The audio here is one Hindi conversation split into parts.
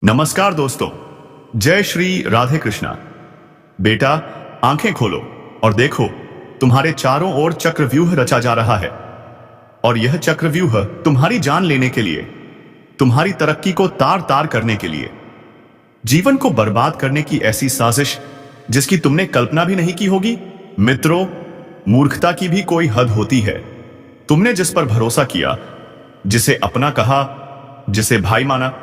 नमस्कार दोस्तों, जय श्री राधे कृष्णा। बेटा, आंखें खोलो और देखो, तुम्हारे चारों ओर चक्रव्यूह रचा जा रहा है। और यह चक्रव्यूह तुम्हारी जान लेने के लिए, तुम्हारी तरक्की को तार तार करने के लिए, जीवन को बर्बाद करने की ऐसी साजिश जिसकी तुमने कल्पना भी नहीं की होगी। मित्रों, मूर्खता की भी कोई हद होती है। तुमने जिस पर भरोसा किया, जिसे अपना कहा, जिसे भाई माना,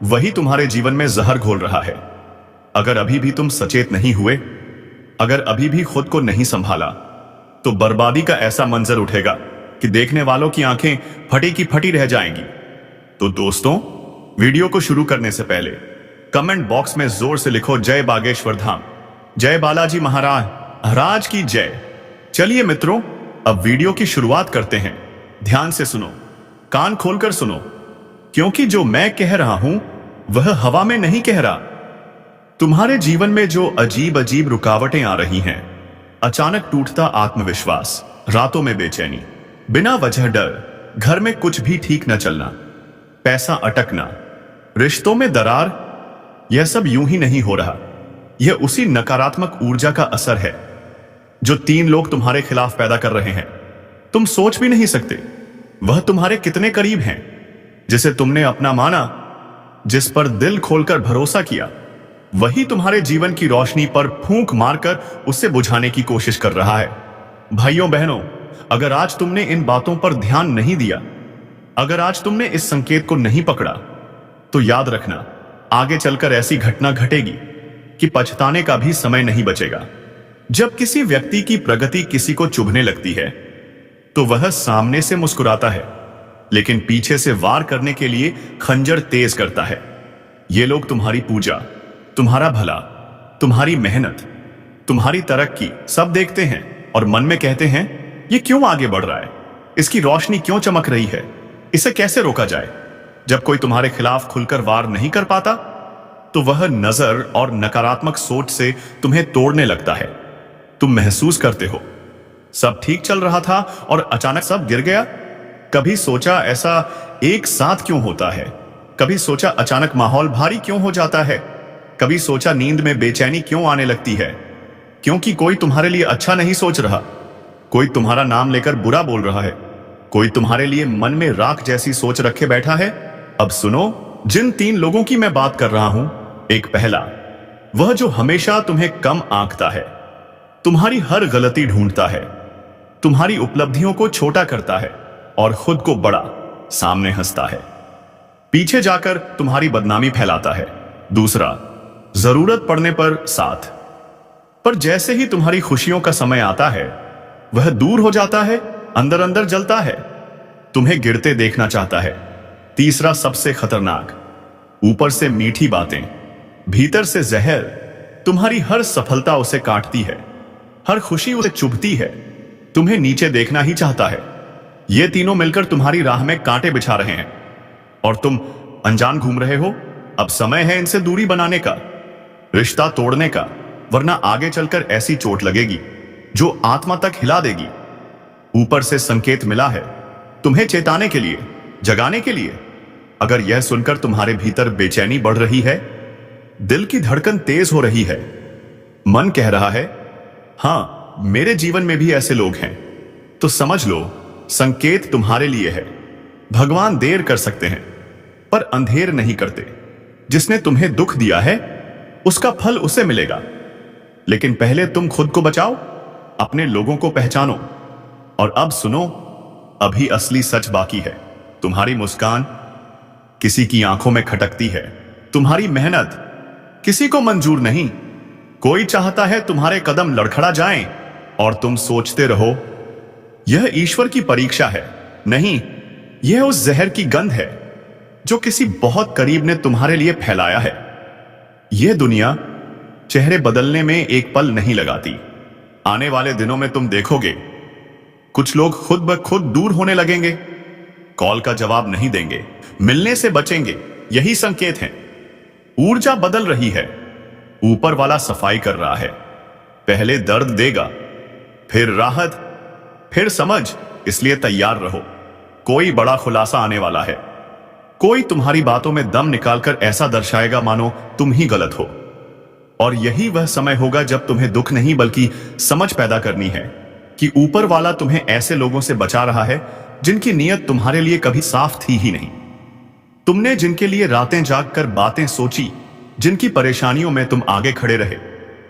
वही तुम्हारे जीवन में जहर घोल रहा है। अगर अभी भी तुम सचेत नहीं हुए, अगर अभी भी खुद को नहीं संभाला, तो बर्बादी का ऐसा मंजर उठेगा कि देखने वालों की आंखें फटी की फटी रह जाएंगी। तो दोस्तों, वीडियो को शुरू करने से पहले कमेंट बॉक्स में जोर से लिखो, जय बागेश्वर धाम, जय बालाजी महाराज की जय। चलिए मित्रों, अब वीडियो की शुरुआत करते हैं। ध्यान से सुनो, कान खोलकर सुनो, क्योंकि जो मैं कह रहा हूं वह हवा में नहीं कह रहा। तुम्हारे जीवन में जो अजीब अजीब रुकावटें आ रही हैं, अचानक टूटता आत्मविश्वास, रातों में बेचैनी, बिना वजह डर, घर में कुछ भी ठीक न चलना, पैसा अटकना, रिश्तों में दरार, यह सब यूं ही नहीं हो रहा। यह उसी नकारात्मक ऊर्जा का असर है जो 3 लोग तुम्हारे खिलाफ पैदा कर रहे हैं। तुम सोच भी नहीं सकते वह तुम्हारे कितने करीब हैं, जिसे तुमने अपना माना, जिस पर दिल खोलकर भरोसा किया, वही तुम्हारे जीवन की रोशनी पर फूंक मारकर उसे बुझाने की कोशिश कर रहा है। भाइयों बहनों, अगर आज तुमने इन बातों पर ध्यान नहीं दिया, अगर आज तुमने इस संकेत को नहीं पकड़ा, तो याद रखना, आगे चलकर ऐसी घटना घटेगी कि पछताने का भी समय नहीं बचेगा। जब किसी व्यक्ति की प्रगति किसी को चुभने लगती है, तो वह सामने से मुस्कुराता है, लेकिन पीछे से वार करने के लिए खंजर तेज करता है। ये लोग तुम्हारी पूजा, तुम्हारा भला, तुम्हारी मेहनत, तुम्हारी तरक्की सब देखते हैं और मन में कहते हैं, ये क्यों आगे बढ़ रहा है, इसकी रोशनी क्यों चमक रही है, इसे कैसे रोका जाए। जब कोई तुम्हारे खिलाफ खुलकर वार नहीं कर पाता, तो वह नजर और नकारात्मक सोच से तुम्हें तोड़ने लगता है। तुम महसूस करते हो सब ठीक चल रहा था और अचानक सब गिर गया। कभी सोचा ऐसा एक साथ क्यों होता है, कभी सोचा अचानक माहौल भारी क्यों हो जाता है, कभी सोचा नींद में बेचैनी क्यों आने लगती है, क्योंकि कोई तुम्हारे लिए अच्छा नहीं सोच रहा, कोई तुम्हारा नाम लेकर बुरा बोल रहा है, कोई तुम्हारे लिए मन में राख जैसी सोच रखे बैठा है। अब सुनो, जिन 3 लोगों की मैं बात कर रहा हूं, एक पहला, वह जो हमेशा तुम्हें कम आंकता है, तुम्हारी हर गलती ढूंढता है, तुम्हारी उपलब्धियों को छोटा करता है और खुद को बड़ा सामने हंसता है, पीछे जाकर तुम्हारी बदनामी फैलाता है। दूसरा, जरूरत पड़ने पर साथ, पर जैसे ही तुम्हारी खुशियों का समय आता है, वह दूर हो जाता है, अंदर अंदर जलता है, तुम्हें गिरते देखना चाहता है। तीसरा, सबसे खतरनाक, ऊपर से मीठी बातें, भीतर से जहर, तुम्हारी हर सफलता उसे काटती है, हर खुशी उसे चुभती है, तुम्हें नीचे देखना ही चाहता है। ये तीनों मिलकर तुम्हारी राह में कांटे बिछा रहे हैं और तुम अनजान घूम रहे हो। अब समय है इनसे दूरी बनाने का, रिश्ता तोड़ने का, वरना आगे चलकर ऐसी चोट लगेगी जो आत्मा तक हिला देगी। ऊपर से संकेत मिला है तुम्हें चेताने के लिए, जगाने के लिए। अगर यह सुनकर तुम्हारे भीतर बेचैनी बढ़ रही है, दिल की धड़कन तेज हो रही है, मन कह रहा है, हां मेरे जीवन में भी ऐसे लोग हैं, तो समझ लो संकेत तुम्हारे लिए है। भगवान देर कर सकते हैं पर अंधेर नहीं करते। जिसने तुम्हें दुख दिया है उसका फल उसे मिलेगा, लेकिन पहले तुम खुद को बचाओ, अपने लोगों को पहचानो। और अब सुनो, अभी असली सच बाकी है। तुम्हारी मुस्कान किसी की आंखों में खटकती है, तुम्हारी मेहनत किसी को मंजूर नहीं। कोई चाहता है तुम्हारे कदम लड़खड़ा जाएं और तुम सोचते रहो यह ईश्वर की परीक्षा है। नहीं, यह उस जहर की गंध है जो किसी बहुत करीब ने तुम्हारे लिए फैलाया है। यह दुनिया चेहरे बदलने में एक पल नहीं लगाती। आने वाले दिनों में तुम देखोगे कुछ लोग खुद ब खुद दूर होने लगेंगे, कॉल का जवाब नहीं देंगे, मिलने से बचेंगे। यही संकेत है, ऊर्जा बदल रही है, ऊपर वाला सफाई कर रहा है। पहले दर्द देगा, फिर राहत, फिर समझ। इसलिए तैयार रहो, कोई बड़ा खुलासा आने वाला है, कोई तुम्हारी बातों में दम निकालकर ऐसा दर्शाएगा मानो तुम ही गलत हो। और यही वह समय होगा जब तुम्हें दुख नहीं बल्कि समझ पैदा करनी है कि ऊपर वाला तुम्हें ऐसे लोगों से बचा रहा है जिनकी नीयत तुम्हारे लिए कभी साफ थी ही नहीं। तुमने जिनके लिए रातें जागकर बातें सोची, जिनकी परेशानियों में तुम आगे खड़े रहे,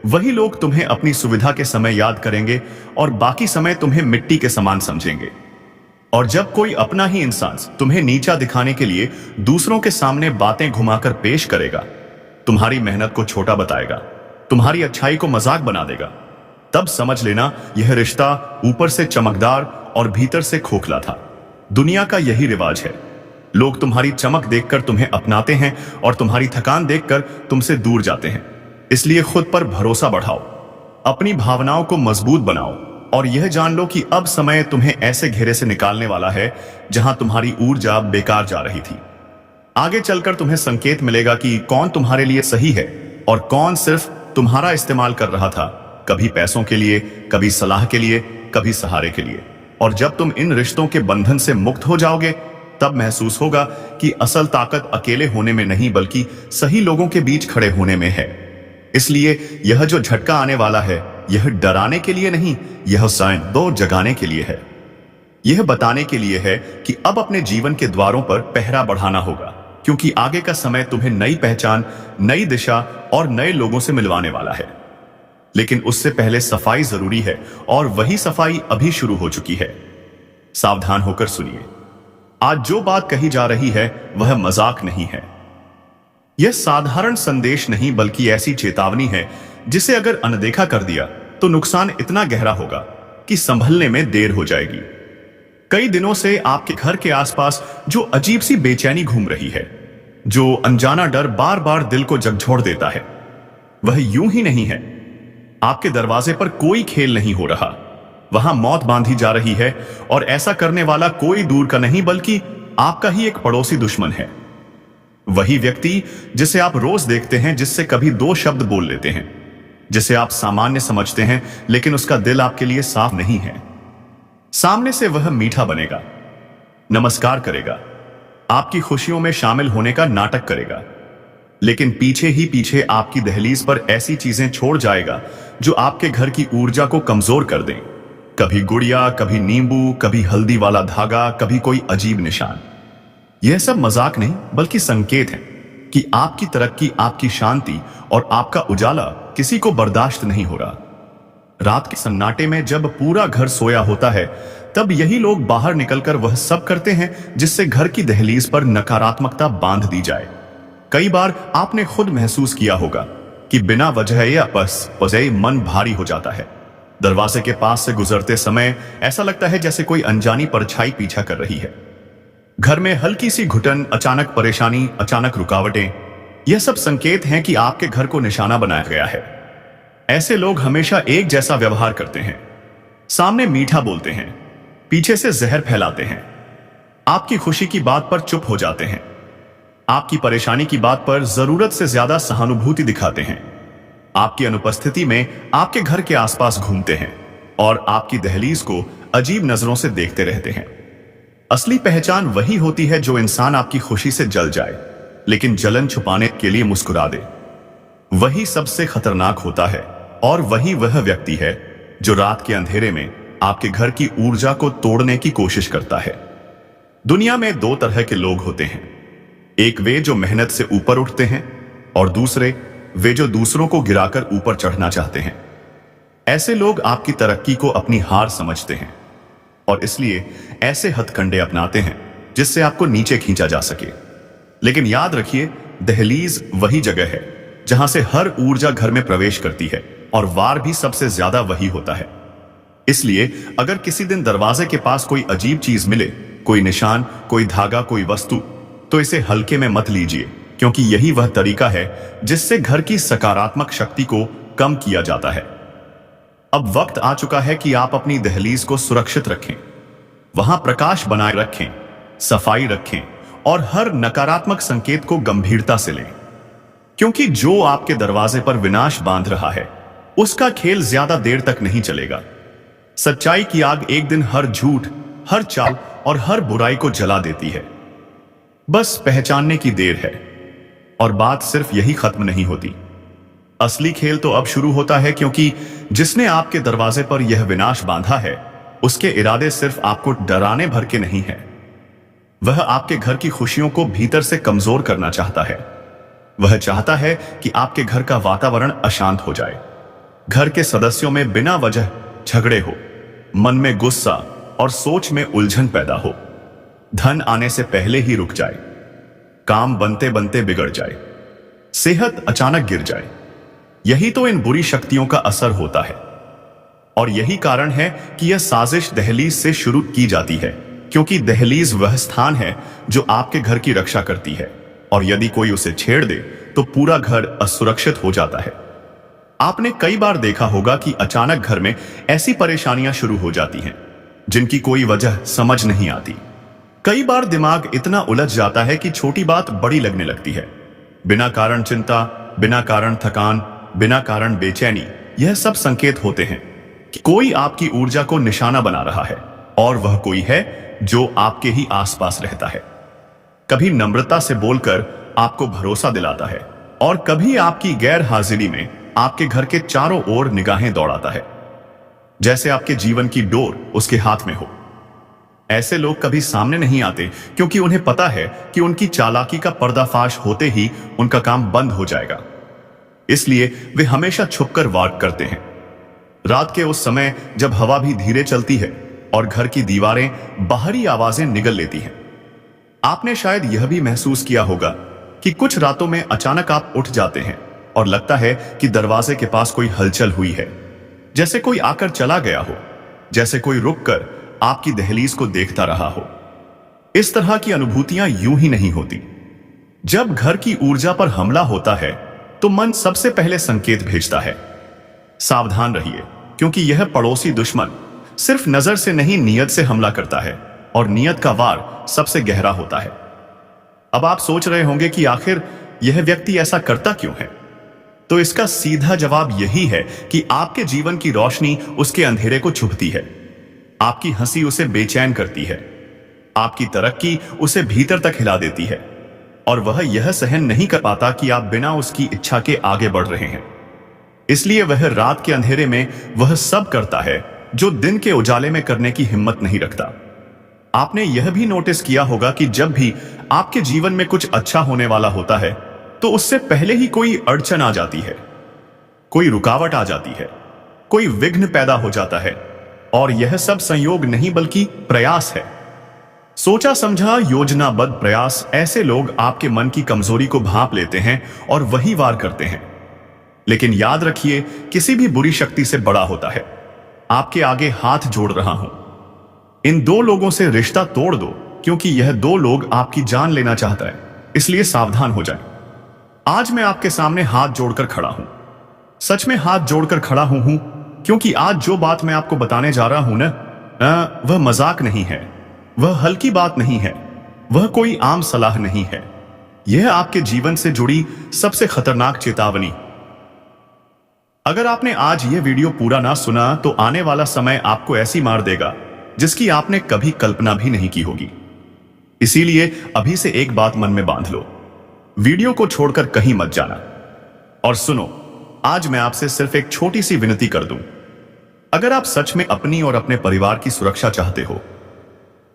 वही लोग तुम्हें अपनी सुविधा के समय याद करेंगे और बाकी समय तुम्हें मिट्टी के समान समझेंगे। और जब कोई अपना ही इंसान तुम्हें नीचा दिखाने के लिए दूसरों के सामने बातें घुमाकर पेश करेगा, तुम्हारी मेहनत को छोटा बताएगा, तुम्हारी अच्छाई को मजाक बना देगा, तब समझ लेना यह रिश्ता ऊपर से चमकदार और भीतर से खोखला था। दुनिया का यही रिवाज है। लोग तुम्हारी चमक देखकर तुम्हें अपनाते हैं और तुम्हारी थकान देखकर तुमसे दूर जाते हैं। इसलिए खुद पर भरोसा बढ़ाओ, अपनी भावनाओं को मजबूत बनाओ और यह जान लो कि अब समय तुम्हें ऐसे घेरे से निकालने वाला है जहां तुम्हारी ऊर्जा बेकार जा रही थी। आगे चलकर तुम्हें संकेत मिलेगा कि कौन तुम्हारे लिए सही है और कौन सिर्फ तुम्हारा इस्तेमाल कर रहा था, कभी पैसों के लिए, कभी सलाह के लिए, कभी सहारे के लिए। और जब तुम इन रिश्तों के बंधन से मुक्त हो जाओगे, तब महसूस होगा कि असल ताकत अकेले होने में नहीं बल्कि सही लोगों के बीच खड़े होने में है। इसलिए यह जो झटका आने वाला है, यह डराने के लिए नहीं, यह साइन दो जगाने के लिए है। यह बताने के लिए है कि अब अपने जीवन के द्वारों पर पहरा बढ़ाना होगा, क्योंकि आगे का समय तुम्हें नई पहचान, नई दिशा और नए लोगों से मिलवाने वाला है। लेकिन उससे पहले सफाई जरूरी है और वही सफाई अभी शुरू हो चुकी है। सावधान होकर सुनिए। आज जो बात कही जा रही है वह मजाक नहीं है। यह साधारण संदेश नहीं बल्कि ऐसी चेतावनी है जिसे अगर अनदेखा कर दिया तो नुकसान इतना गहरा होगा कि संभलने में देर हो जाएगी। कई दिनों से आपके घर के आसपास जो अजीब सी बेचैनी घूम रही है, जो अनजाना डर बार बार दिल को झकझोर देता है, वह यूं ही नहीं है। आपके दरवाजे पर कोई खेल नहीं हो रहा, वहां मौत बांधी जा रही है और ऐसा करने वाला कोई दूर का नहीं बल्कि आपका ही एक पड़ोसी दुश्मन है। वही व्यक्ति जिसे आप रोज देखते हैं, जिससे कभी दो शब्द बोल लेते हैं, जिसे आप सामान्य समझते हैं लेकिन उसका दिल आपके लिए साफ नहीं है। सामने से वह मीठा बनेगा, नमस्कार करेगा, आपकी खुशियों में शामिल होने का नाटक करेगा, लेकिन पीछे ही पीछे आपकी दहलीज पर ऐसी चीजें छोड़ जाएगा जो आपके घर की ऊर्जा को कमजोर कर दें। कभी गुड़िया, कभी नींबू, कभी हल्दी वाला धागा, कभी कोई अजीब निशान। यह सब मजाक नहीं बल्कि संकेत है कि आपकी तरक्की, आपकी शांति और आपका उजाला किसी को बर्दाश्त नहीं हो रहा। रात के सन्नाटे में जब पूरा घर सोया होता है, तब यही लोग बाहर निकलकर वह सब करते हैं जिससे घर की दहलीज पर नकारात्मकता बांध दी जाए। कई बार आपने खुद महसूस किया होगा कि बिना वजह या पज़े मन भारी हो जाता है। दरवाजे के पास से गुजरते समय ऐसा लगता है जैसे कोई अनजानी परछाई पीछा कर रही है। घर में हल्की सी घुटन, अचानक परेशानी, अचानक रुकावटें, यह सब संकेत हैं कि आपके घर को निशाना बनाया गया है। ऐसे लोग हमेशा एक जैसा व्यवहार करते हैं, सामने मीठा बोलते हैं, पीछे से जहर फैलाते हैं, आपकी खुशी की बात पर चुप हो जाते हैं, आपकी परेशानी की बात पर जरूरत से ज्यादा सहानुभूति दिखाते हैं, आपकी अनुपस्थिति में आपके घर के आसपास घूमते हैं और आपकी दहलीज को अजीब नजरों से देखते रहते हैं। असली पहचान वही होती है जो इंसान आपकी खुशी से जल जाए लेकिन जलन छुपाने के लिए मुस्कुरा दे। वही सबसे खतरनाक होता है और वही वह व्यक्ति है जो रात के अंधेरे में आपके घर की ऊर्जा को तोड़ने की कोशिश करता है। दुनिया में दो तरह के लोग होते हैं, एक वे जो मेहनत से ऊपर उठते हैं और दूसरे वे जो दूसरों को गिराकर ऊपर चढ़ना चाहते हैं। ऐसे लोग आपकी तरक्की को अपनी हार समझते हैं और इसलिए ऐसे हथकंडे अपनाते हैं जिससे आपको नीचे खींचा जा सके। लेकिन याद रखिए, दहलीज वही जगह है जहां से हर ऊर्जा घर में प्रवेश करती है और वार भी सबसे ज्यादा वही होता है। इसलिए अगर किसी दिन दरवाजे के पास कोई अजीब चीज मिले, कोई निशान, कोई धागा, कोई वस्तु, तो इसे हल्के में मत लीजिए, क्योंकि यही वह तरीका है जिससे घर की सकारात्मक शक्ति को कम किया जाता है। अब वक्त आ चुका है कि आप अपनी दहलीज को सुरक्षित रखें, वहां प्रकाश बनाए रखें, सफाई रखें और हर नकारात्मक संकेत को गंभीरता से लें, क्योंकि जो आपके दरवाजे पर विनाश बांध रहा है उसका खेल ज्यादा देर तक नहीं चलेगा। सच्चाई की आग एक दिन हर झूठ, हर चाल और हर बुराई को जला देती है। बस पहचानने की देर है। और बात सिर्फ यही खत्म नहीं होती। असली खेल तो अब शुरू होता है, क्योंकि जिसने आपके दरवाजे पर यह विनाश बांधा है, उसके इरादे सिर्फ आपको डराने भर के नहीं है। वह आपके घर की खुशियों को भीतर से कमजोर करना चाहता है। वह चाहता है कि आपके घर का वातावरण अशांत हो जाए, घर के सदस्यों में बिना वजह झगड़े हो, मन में गुस्सा और सोच में उलझन पैदा हो, धन आने से पहले ही रुक जाए, काम बनते बनते बिगड़ जाए, सेहत अचानक गिर जाए। यही तो इन बुरी शक्तियों का असर होता है। और यही कारण है कि यह साजिश दहलीज से शुरू की जाती है, क्योंकि दहलीज वह स्थान है जो आपके घर की रक्षा करती है, और यदि कोई उसे छेड़ दे तो पूरा घर असुरक्षित हो जाता है। आपने कई बार देखा होगा कि अचानक घर में ऐसी परेशानियां शुरू हो जाती हैं जिनकी कोई वजह समझ नहीं आती। कई बार दिमाग इतना उलझ जाता है कि छोटी बात बड़ी लगने लगती है। बिना कारण चिंता, बिना कारण थकान, बिना कारण बेचैनी, यह सब संकेत होते हैं कि कोई आपकी ऊर्जा को निशाना बना रहा है, और वह कोई है जो आपके ही आसपास रहता है। कभी नम्रता से बोलकर आपको भरोसा दिलाता है, और कभी आपकी गैर हाजिरी में आपके घर के चारों ओर निगाहें दौड़ाता है, जैसे आपके जीवन की डोर उसके हाथ में हो। ऐसे लोग कभी सामने नहीं आते, क्योंकि उन्हें पता है कि उनकी चालाकी का पर्दाफाश होते ही उनका काम बंद हो जाएगा। इसलिए वे हमेशा छुपकर वार करते हैं। रात के उस समय जब हवा भी धीरे चलती है और घर की दीवारें बाहरी आवाजें निगल लेती हैं। आपने शायद यह भी महसूस किया होगा कि कुछ रातों में अचानक आप उठ जाते हैं और लगता है कि दरवाजे के पास कोई हलचल हुई है, जैसे कोई आकर चला गया हो, जैसे कोई रुककर आपकी दहलीज को देखता रहा हो। इस तरह की अनुभूतियां यूं ही नहीं होती। जब घर की ऊर्जा पर हमला होता है तो मन सबसे पहले संकेत भेजता है, सावधान रहिए, क्योंकि यह पड़ोसी दुश्मन सिर्फ नजर से नहीं नीयत से हमला करता है, और नीयत का वार सबसे गहरा होता है। अब आप सोच रहे होंगे कि आखिर यह व्यक्ति ऐसा करता क्यों है? तो इसका सीधा जवाब यही है कि आपके जीवन की रोशनी उसके अंधेरे को छुपती है। आपकी हंसी उसे बेचैन करती है, आपकी तरक्की उसे भीतर तक हिला देती है, और वह यह सहन नहीं कर पाता कि आप बिना उसकी इच्छा के आगे बढ़ रहे हैं। इसलिए वह रात के अंधेरे में वह सब करता है जो दिन के उजाले में करने की हिम्मत नहीं रखता। आपने यह भी नोटिस किया होगा कि जब भी आपके जीवन में कुछ अच्छा होने वाला होता है तो उससे पहले ही कोई अड़चन आ जाती है, कोई रुकावट आ जाती है, कोई विघ्न पैदा हो जाता है। और यह सब संयोग नहीं बल्कि प्रयास है। सोचा समझा योजनाबद्ध प्रयास। ऐसे लोग आपके मन की कमजोरी को भांप लेते हैं और वही वार करते हैं। लेकिन याद रखिए, किसी भी बुरी शक्ति से बड़ा होता है। आपके आगे हाथ जोड़ रहा हूं, इन दो लोगों से रिश्ता तोड़ दो, क्योंकि यह दो लोग आपकी जान लेना चाहता है। इसलिए सावधान हो जाएं। आज मैं आपके सामने हाथ जोड़कर खड़ा हूं, सच में हाथ जोड़कर खड़ा हूं, क्योंकि आज जो बात मैं आपको बताने जा रहा हूं ना, वह मजाक नहीं है, वह हल्की बात नहीं है, वह कोई आम सलाह नहीं है। यह आपके जीवन से जुड़ी सबसे खतरनाक चेतावनी। अगर आपने आज यह वीडियो पूरा ना सुना तो आने वाला समय आपको ऐसी मार देगा जिसकी आपने कभी कल्पना भी नहीं की होगी। इसीलिए अभी से एक बात मन में बांध लो, वीडियो को छोड़कर कहीं मत जाना। और सुनो, आज मैं आपसे सिर्फ एक छोटी सी विनती कर दूं। अगर आप सच में अपनी और अपने परिवार की सुरक्षा चाहते हो,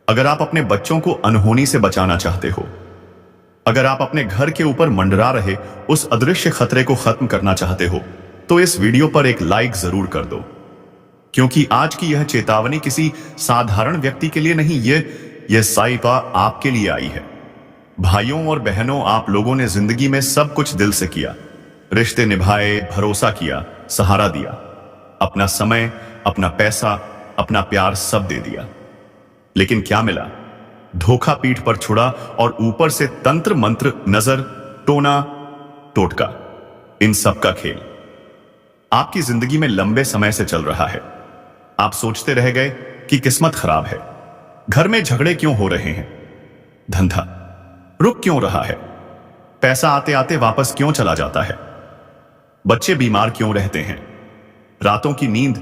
अगर आप अपने बच्चों को अनहोनी से बचाना चाहते हो, अगर आप अपने घर के ऊपर मंडरा रहे उस अदृश्य खतरे को खत्म करना चाहते हो, तो इस वीडियो पर एक लाइक जरूर कर दो, क्योंकि आज की यह चेतावनी किसी साधारण व्यक्ति के लिए नहीं, यह साइफा आपके लिए आई है। भाइयों और बहनों, आप लोगों ने जिंदगी में सब कुछ दिल से किया, रिश्ते निभाए, भरोसा किया, सहारा दिया, अपना समय, अपना पैसा, अपना प्यार सब दे दिया। लेकिन क्या मिला? धोखा पीठ पर छुड़ा और ऊपर से तंत्र मंत्र, नजर, टोना टोटका, इन सब का खेल आपकी जिंदगी में लंबे समय से चल रहा है। आप सोचते रह गए कि किस्मत खराब है, घर में झगड़े क्यों हो रहे हैं, धंधा रुक क्यों रहा है, पैसा आते आते वापस क्यों चला जाता है, बच्चे बीमार क्यों रहते हैं, रातों की नींद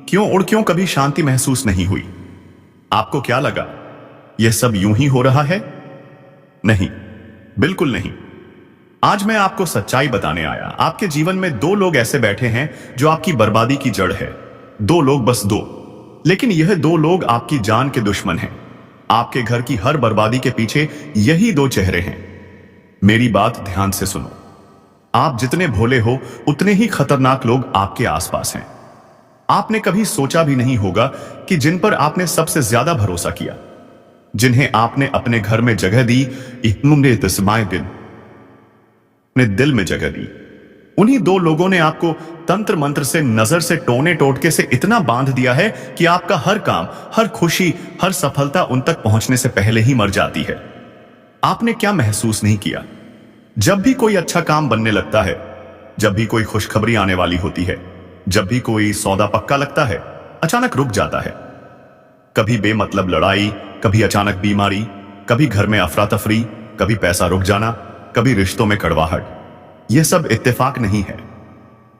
क्यों कभी शांति महसूस नहीं हुई। आपको क्या लगा यह सब यूं ही हो रहा है? नहीं, बिल्कुल नहीं। आज मैं आपको सच्चाई बताने आया। आपके जीवन में दो लोग ऐसे बैठे हैं जो आपकी बर्बादी की जड़ है। दो लोग, बस दो। लेकिन यह दो लोग आपकी जान के दुश्मन हैं। आपके घर की हर बर्बादी के पीछे यही दो चेहरे हैं। मेरी बात ध्यान से सुनो। आप जितने भोले हो उतने ही खतरनाक लोग आपके आसपास हैं। आपने कभी सोचा भी नहीं होगा कि जिन पर आपने सबसे ज्यादा भरोसा किया, जिन्हें आपने अपने घर में जगह दी, अपने दिल में जगह दी, उन्हीं दो लोगों ने आपको तंत्र मंत्र से, नजर से, टोने टोटके से इतना बांध दिया है कि आपका हर काम, हर खुशी, हर सफलता उन तक पहुंचने से पहले ही मर जाती है। आपने क्या महसूस नहीं किया? जब भी कोई अच्छा काम बनने लगता है, जब भी कोई खुशखबरी आने वाली होती है, जब भी कोई सौदा पक्का लगता है, अचानक रुक जाता है। कभी बेमतलब लड़ाई, कभी अचानक बीमारी, कभी घर में अफरा तफरी, कभी पैसा रुक जाना, कभी रिश्तों में कड़वाहट। यह सब इत्तेफाक नहीं है।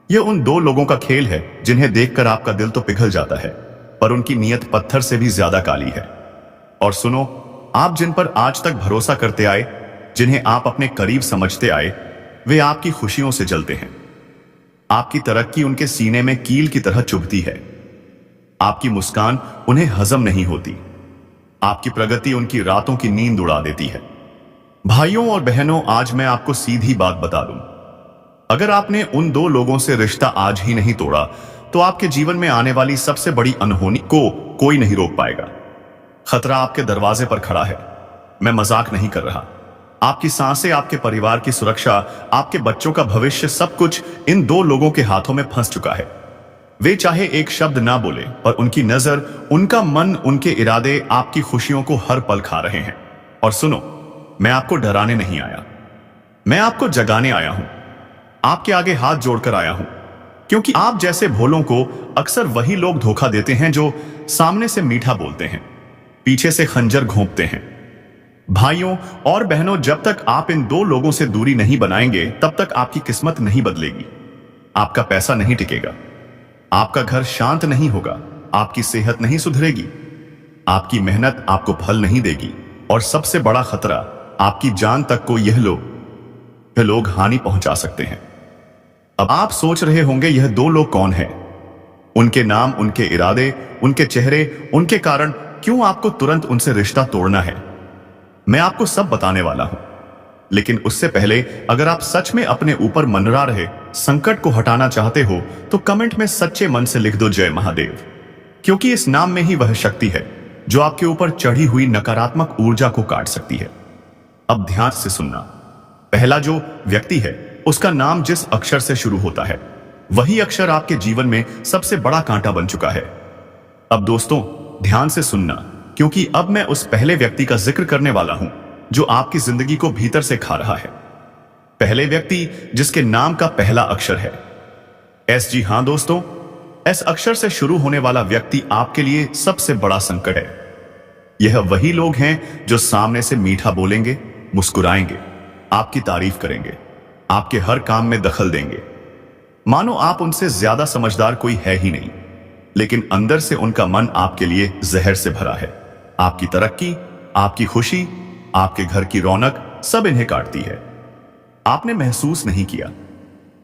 यह उन दो लोगों का खेल है जिन्हें देखकर आपका दिल तो पिघल जाता है, पर उनकी नीयत पत्थर से भी ज्यादा काली है। और सुनो, आप जिन पर आज तक भरोसा करते आए, जिन्हें आप अपने करीब समझते आए, वे आपकी खुशियों से जलते हैं। आपकी तरक्की उनके सीने में कील की तरह चुभती है। आपकी मुस्कान उन्हें हजम नहीं होती। आपकी प्रगति उनकी रातों की नींद उड़ा देती है। भाइयों और बहनों, आज मैं आपको सीधी बात बता दूं। अगर आपने उन दो लोगों से रिश्ता आज ही नहीं तोड़ा, तो आपके जीवन में आने वाली सबसे बड़ी अनहोनी को कोई नहीं रोक पाएगा। खतरा आपके दरवाजे पर खड़ा है। मैं मजाक नहीं कर रहा। आपकी सांसें, आपके परिवार की सुरक्षा, आपके बच्चों का भविष्य, सब कुछ इन दो लोगों के हाथों में फंस चुका है। वे चाहे एक शब्द ना बोले, पर उनकी नजर, उनका मन, उनके इरादे आपकी खुशियों को हर पल खा रहे हैं। और सुनो, मैं आपको डराने नहीं आया, मैं आपको जगाने आया हूं। आपके आगे हाथ जोड़कर आया हूं, क्योंकि आप जैसे भोलों को अक्सर वही लोग धोखा देते हैं जो सामने से मीठा बोलते हैं, पीछे से खंजर घोंपते हैं। भाइयों और बहनों, जब तक आप इन दो लोगों से दूरी नहीं बनाएंगे, तब तक आपकी किस्मत नहीं बदलेगी। आपका पैसा नहीं टिकेगा, आपका घर शांत नहीं होगा, आपकी सेहत नहीं सुधरेगी, आपकी मेहनत आपको फल नहीं देगी, और सबसे बड़ा खतरा, आपकी जान तक को यह लोग हानि पहुंचा सकते हैं। अब आप सोच रहे होंगे, यह दो लोग कौन हैं? उनके नाम, उनके इरादे, उनके चेहरे, उनके कारण क्यों आपको तुरंत उनसे रिश्ता तोड़ना है? मैं आपको सब बताने वाला हूं। लेकिन उससे पहले, अगर आप सच में अपने ऊपर मंडरा रहे संकट को हटाना चाहते हो, तो कमेंट में सच्चे मन से लिख दो जय महादेव, क्योंकि इस नाम में ही वह शक्ति है जो आपके ऊपर चढ़ी हुई नकारात्मक ऊर्जा को काट सकती है। अब ध्यान से सुनना। पहला जो व्यक्ति है, उसका नाम जिस अक्षर से शुरू होता है, वही अक्षर आपके जीवन में सबसे बड़ा कांटा बन चुका है। अब दोस्तों, ध्यान से सुनना, क्योंकि अब मैं उस पहले व्यक्ति का जिक्र करने वाला हूं जो आपकी जिंदगी को भीतर से खा रहा है। पहले व्यक्ति जिसके नाम का पहला अक्षर है एस। जी हां दोस्तों, एस अक्षर से शुरू होने वाला व्यक्ति आपके लिए सबसे बड़ा संकट है। यह वही लोग हैं जो सामने से मीठा बोलेंगे, मुस्कुराएंगे, आपकी तारीफ करेंगे, आपके हर काम में दखल देंगे, मानो आप उनसे ज्यादा समझदार कोई है ही नहीं, लेकिन अंदर से उनका मन आपके लिए जहर से भरा है। आपकी तरक्की, आपकी खुशी, आपके घर की रौनक, सब इन्हें काटती है। आपने महसूस नहीं किया,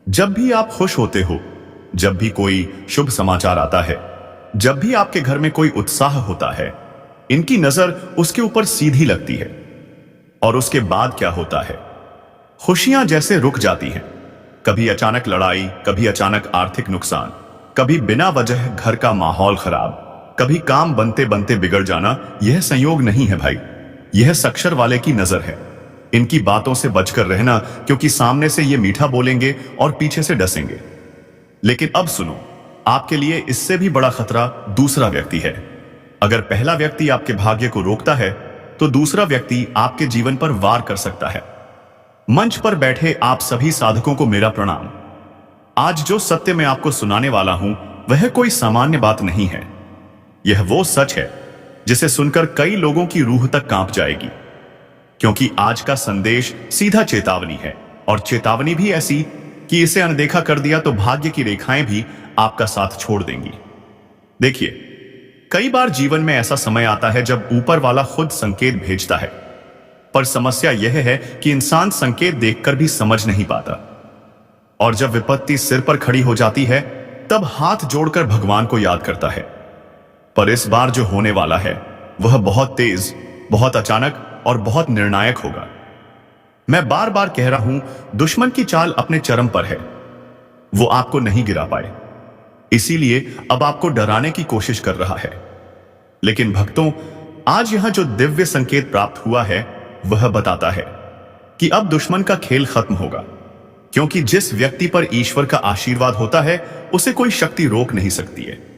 जब भी आप खुश होते हो, जब भी कोई शुभ समाचार आता है, जब भी आपके घर में कोई उत्साह होता है, इनकी नजर उसके ऊपर सीधी लगती है। और उसके बाद क्या होता है? खुशियां जैसे रुक जाती हैं। कभी अचानक लड़ाई, कभी अचानक आर्थिक नुकसान, कभी बिना वजह घर का माहौल खराब, कभी काम बनते बनते बिगड़ जाना। यह संयोग नहीं है भाई, यह सक्षर वाले की नजर है। इनकी बातों से बचकर रहना, क्योंकि सामने से ये मीठा बोलेंगे और पीछे से डसेंगे। लेकिन अब सुनो, आपके लिए इससे भी बड़ा खतरा दूसरा व्यक्ति है। अगर पहला व्यक्ति आपके भाग्य को रोकता है, तो दूसरा व्यक्ति आपके जीवन पर वार कर सकता है। मंच पर बैठे आप सभी साधकों को मेरा प्रणाम। आज जो सत्य मैं आपको सुनाने वाला हूं, वह कोई सामान्य बात नहीं है। यह वो सच है जिसे सुनकर कई लोगों की रूह तक कांप जाएगी, क्योंकि आज का संदेश सीधा चेतावनी है, और चेतावनी भी ऐसी कि इसे अनदेखा कर दिया तो भाग्य की रेखाएं भी आपका साथ छोड़ देंगी। देखिए, कई बार जीवन में ऐसा समय आता है जब ऊपर वाला खुद संकेत भेजता है, पर समस्या यह है कि इंसान संकेत देखकर भी समझ नहीं पाता, और जब विपत्ति सिर पर खड़ी हो जाती है तब हाथ जोड़कर भगवान को याद करता है। पर इस बार जो होने वाला है वह बहुत तेज, बहुत अचानक और बहुत निर्णायक होगा। मैं बार बार कह रहा हूं, दुश्मन की चाल अपने चरम पर है। वो आपको नहीं गिरा पाए, इसीलिए अब आपको डराने की कोशिश कर रहा है। लेकिन भक्तों, आज यहां जो दिव्य संकेत प्राप्त हुआ है वह बताता है कि अब दुश्मन का खेल खत्म होगा, क्योंकि जिस व्यक्ति पर ईश्वर का आशीर्वाद होता है उसे कोई शक्ति रोक नहीं सकती है।